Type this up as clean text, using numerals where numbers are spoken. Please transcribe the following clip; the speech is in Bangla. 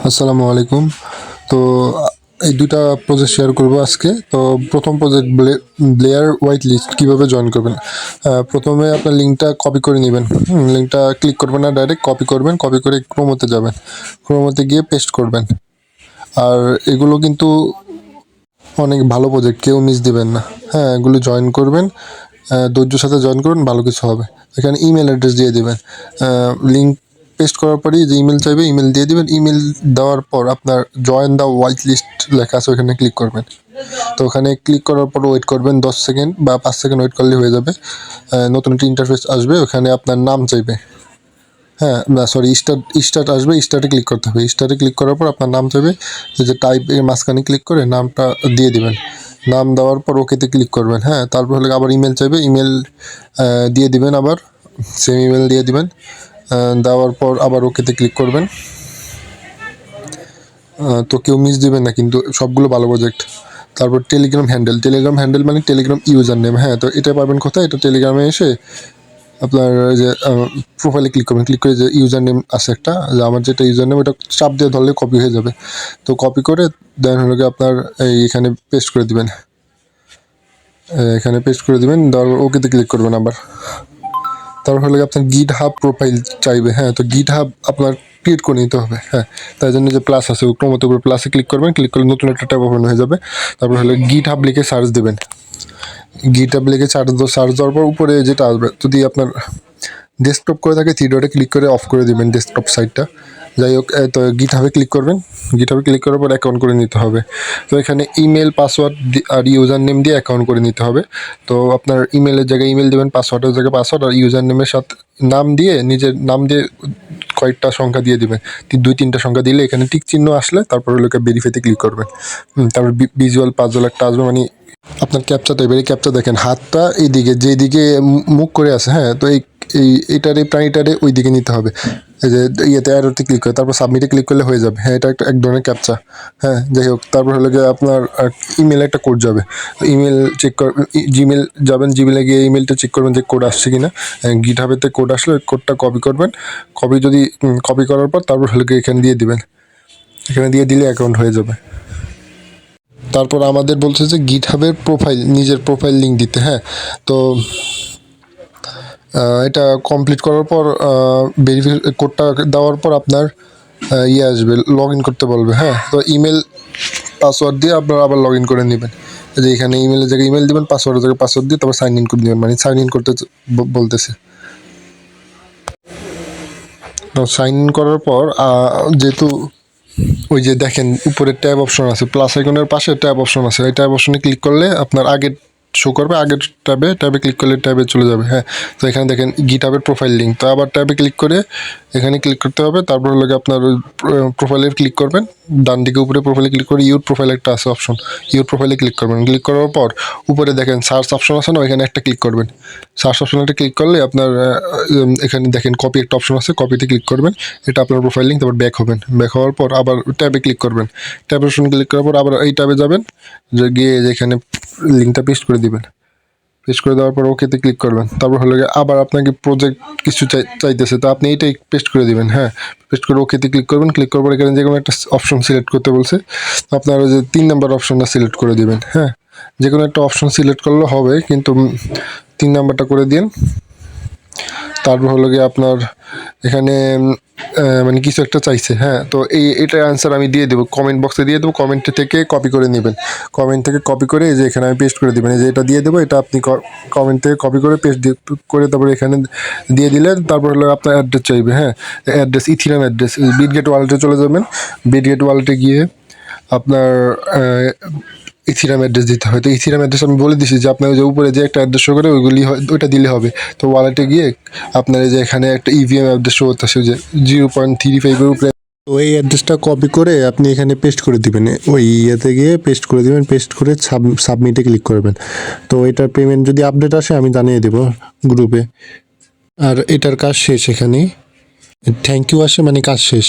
আসসালামু আলাইকুম। তো এই দুটা প্রজেক্ট শেয়ার করব আজকে। তো প্রথম প্রজেক্ট ব্লেয়ার হোয়াইট লিস্ট কীভাবে জয়েন করবেন। প্রথমে আপনার লিঙ্কটা কপি করে নেবেন। লিঙ্কটা ক্লিক করবেন না, ডাইরেক্ট কপি করবেন। কপি করে ক্রোমোতে যাবেন, ক্রোমোতে গিয়ে পেস্ট করবেন। আর এগুলো কিন্তু অনেক ভালো প্রজেক্ট, কেউ মিস দেবেন না। হ্যাঁ, এগুলো জয়েন করবেন, ধৈর্যের সাথে জয়েন করবেন, ভালো কিছু হবে। এখানে ইমেল অ্যাড্রেস দিয়ে দেবেন। লিঙ্ক পেস্ট করার পরই যে ইমেল চাইবে ইমেল দিয়ে দিবেন। ইমেল দেওয়ার পর আপনার জয়েন দ্য হোয়াইট লিস্ট লেখা আছে, ওখানে ক্লিক করবেন। তো ওখানে ক্লিক করার পর ওয়েট করবেন 10 সেকেন্ড বা 5 সেকেন্ড ওয়েট করলে হয়ে যাবে। নতুন একটা ইন্টারফেস আসবে, ওখানে আপনার নাম চাইবে। হ্যাঁ, না সরি, স্টার্ট আসবে, স্টার্টে ক্লিক করতে হবে। স্টার্টে ক্লিক করার পর আপনার নাম চাইবে, এই যে টাইপ এর মাঝখানে ক্লিক করে নামটা দিয়ে দিবেন। নাম দেওয়ার পর ওকেতে ক্লিক করবেন। হ্যাঁ, তারপর হলে আবার ইমেল চাইবে, ইমেল দিয়ে দিবেন, আবার সেম ইমেল দিয়ে দিবেন। দেওয়ার পর আবার ওকেতে ক্লিক করবেন। তো কেউ মিস দিবেন না কিন্তু, সবগুলো ভালো প্রজেক্ট। তারপর টেলিগ্রাম হ্যান্ডেল মানে টেলিগ্রাম ইউজার নেম। হ্যাঁ, তো এটা পাবেন কোথায়? এটা টেলিগ্রামে এসে আপনার যে প্রোফাইলে ক্লিক করবেন। ক্লিক করে যে ইউজার নেম আছে একটা, যে আমার যেটা ইউজার নেম, ওটা চাপ দিয়ে ধরলে কপি হয়ে যাবে। তো কপি করে দেন হলো আপনার এখানে পেস্ট করে দিবেন। এখানে পেস্ট করে দিবেন, তারপর ওকেতে ক্লিক করবেন আবার। তারপর হলে আপনার গিট হাব প্রোফাইল চাইবে। হ্যাঁ, তো গিট হাব আপনার ক্রিয়েট করে নিতে হবে। হ্যাঁ, তাই জন্য যে প্লাস আছে, ক্রোমোতে উপরে প্লাসে ক্লিক করবেন। ক্লিক করলে নতুন একটা ট্যাব ওপেন হয়ে যাবে। তারপর হলে গিট হাব লিখে সার্চ দেবেন। গিট হাব লিখে সার্চ দেওয়ার পর উপরে যেটা আসবে, যদি আপনার ডেস্কটপ করে থাকে থ্রি ডটে ক্লিক করে অফ করে দিবেন ডেস্কটপ সাইটটা। যাই হোক, তো গিট হাবে ক্লিক করবেন। গিট হাবে ক্লিক করার পর অ্যাকাউন্ট করে নিতে হবে। তো এখানে ইমেল পাসওয়ার্ড আর ইউজার নেম দিয়ে অ্যাকাউন্ট করে নিতে হবে। তো আপনার ইমেলের জায়গায় ইমেল দেবেন, পাসওয়ার্ডের জায়গায় পাসওয়ার্ড, আর ইউজার নেমের সাথে নাম দিয়ে, নিজের নাম দিয়ে কয়েকটা সংখ্যা দিয়ে দিবেন। 2-3টা সংখ্যা দিলে এখানে টিক চিহ্ন আসলে তারপর লোকে ভেরিফাইতে ক্লিক করবেন। তারপর ভিজুয়াল পাজল একটা আসবে, মানে আপনার ক্যাপচা টাইপের। এই ক্যাপচা দেখেন, হাতটা এইদিকে, যেদিকে মুখ করে আছে। হ্যাঁ, তো এইটারে প্রাণীটারে ওই দিকে নিতে হবে। এই যে ইয়েতে অ্যারোতে ক্লিক করে তারপর সাবমিটে ক্লিক করলে হয়ে যাবে। হ্যাঁ, এটা একটা এক ধরনের ক্যাপচা। হ্যাঁ, যাই হোক, তারপর হলো গিয়ে আপনার ইমেলে একটা কোড যাবে। ইমেল চেক কর, জিমেল যাবেন, জিমেলে গিয়ে ইমেলটা চেক করবেন যে কোড আসছে কিনা। গিট হাবেতে কোড আসলে ওই কোডটা কপি করবেন। কপি করার পর তারপর হলো গিয়ে এখানে দিয়ে দিবেন। এখানে দিয়ে দিলে অ্যাকাউন্ট হয়ে যাবে। তারপর আমাদের বলছে যে গিট হাবের প্রোফাইল, নিজের প্রোফাইল লিঙ্ক দিতে। হ্যাঁ, তো এটা কমপ্লিট করার পর ভেরিফাই কোডটা দেওয়ার পর আপনার আসবে, লগ ইন করতে বলবে। হ্যাঁ, তো ইমেল পাসওয়ার্ড দিয়ে আপনারা আবার লগ ইন করে নেবেন। যে এখানে ইমেলের জায়গায় ইমেল দেবেন, পাসওয়ার্ডের জায়গায় পাসওয়ার্ড দিয়ে তারপর সাইন ইন করে দেবেন, মানে সাইন ইন করতে বলতেছে। তো সাইন ইন করার পর যেহেতু ওই যে দেখেন উপরে ট্যাব অপশন আছে, প্লাস আইকনের পাশে ট্যাব অপশন আছে, এই ট্যাব অপশনে ক্লিক করলে আপনার আগের শো করবে, আগের ট্যাবে ক্লিক করলে ট্যাবে চলে যাবে। হ্যাঁ, তো এখানে দেখেন গিটহাবের প্রোফাইল লিঙ্ক। তো আবার ট্যাবে ক্লিক করে এখানে ক্লিক করতে হবে। তারপর হলো আপনার প্রোফাইলে ক্লিক করবেন, ডান দিকে উপরে প্রোফাইলে ক্লিক করে ইউর প্রোফাইল একটা আছে অপশন, ইউর প্রোফাইলে ক্লিক করবেন। ক্লিক করার পর উপরে দেখেন সার্চ অপশন আছে না, এখানে একটা ক্লিক করবেন। সার্চ অপশনটা ক্লিক করলে আপনার এখানে দেখেন কপি একটা অপশন আছে, কপিতে ক্লিক করবেন। এটা আপনার প্রোফাইল লিঙ্ক। তারপর ব্যাক হবেন, ব্যাক হওয়ার পর আবার ট্যাবে ক্লিক করবেন। ট্যাব অপশন ক্লিক করার পর আবার এই ট্যাবে যাবেন, যে গিয়ে যেখানে লিঙ্কটা পেস্ট করে দিবেন। পেস্ট করে দেওয়ার পর ওকেতে ক্লিক করবেন। তারপর হলো আবার আপনাকে প্রজেক্ট কিছু চাইতেছে, তো আপনি এইটাই পেস্ট করে দিবেন। হ্যাঁ, পেস্ট করে ওকেতে ক্লিক করবেন। ক্লিক করার পর এখানে যে কোনো একটা অপশন সিলেক্ট করতে বলছে, আপনার ওই যে 3 নম্বর অপশনটা সিলেক্ট করে দিবেন। হ্যাঁ, যে কোনো একটা অপশন সিলেক্ট করলে হবে, কিন্তু 3 নাম্বারটা করে দিন। তারপর হলো গিয়ে আপনার এখানে মানে কিছু একটা চাইছে। হ্যাঁ, তো এটার অ্যান্সার আমি দিয়ে দেবো, কমেন্ট বক্সে দিয়ে দেবো। কমেন্ট থেকে কপি করে নেবেন, কমেন্ট থেকে কপি করে এই যে এখানে আমি পেস্ট করে দেবেন। এই যে এটা দিয়ে দেবো, এটা আপনি কমেন্ট থেকে কপি করে পেস্ট করে তারপরে এখানে দিয়ে দিলেন। তারপর হলো আপনার অ্যাড্রেস চাইবে। হ্যাঁ, অ্যাড্রেস ইথিরিয়াম অ্যাড্রেস, বিটগেট ওয়ালেটে চলে যাবেন। বিটগেট ওয়ালেটে গিয়ে আপনার ইথিরিয়াম অ্যাড্রেস দিতে হয়। তো ইথিরিয়াম অ্যাড্রেস আমি বলে দিছি, যে আপনার যে উপরে যে একটা অ্যাড্রেস শো করে ওইটা দিলে হবে। তো ওয়ালেটে গিয়ে আপনার এই যে এখানে একটা ইভিএম অ্যাড্রেস শো হচ্ছে, যে 0.35-এর উপরে। তো এই অ্যাড্রেসটা কপি করে আপনি এখানে পেস্ট করে দিবেন, ওই ইয়েতে গিয়ে পেস্ট করে দিবেন। পেস্ট করে সাবমিটে ক্লিক করবেন। তো এটার পেমেন্ট যদি আপডেট আসে আমি জানিয়ে দেবো গ্রুপে। আর এটার কাজ শেষ, এখানে থ্যাংক ইউ আসে মানে কাজ শেষ।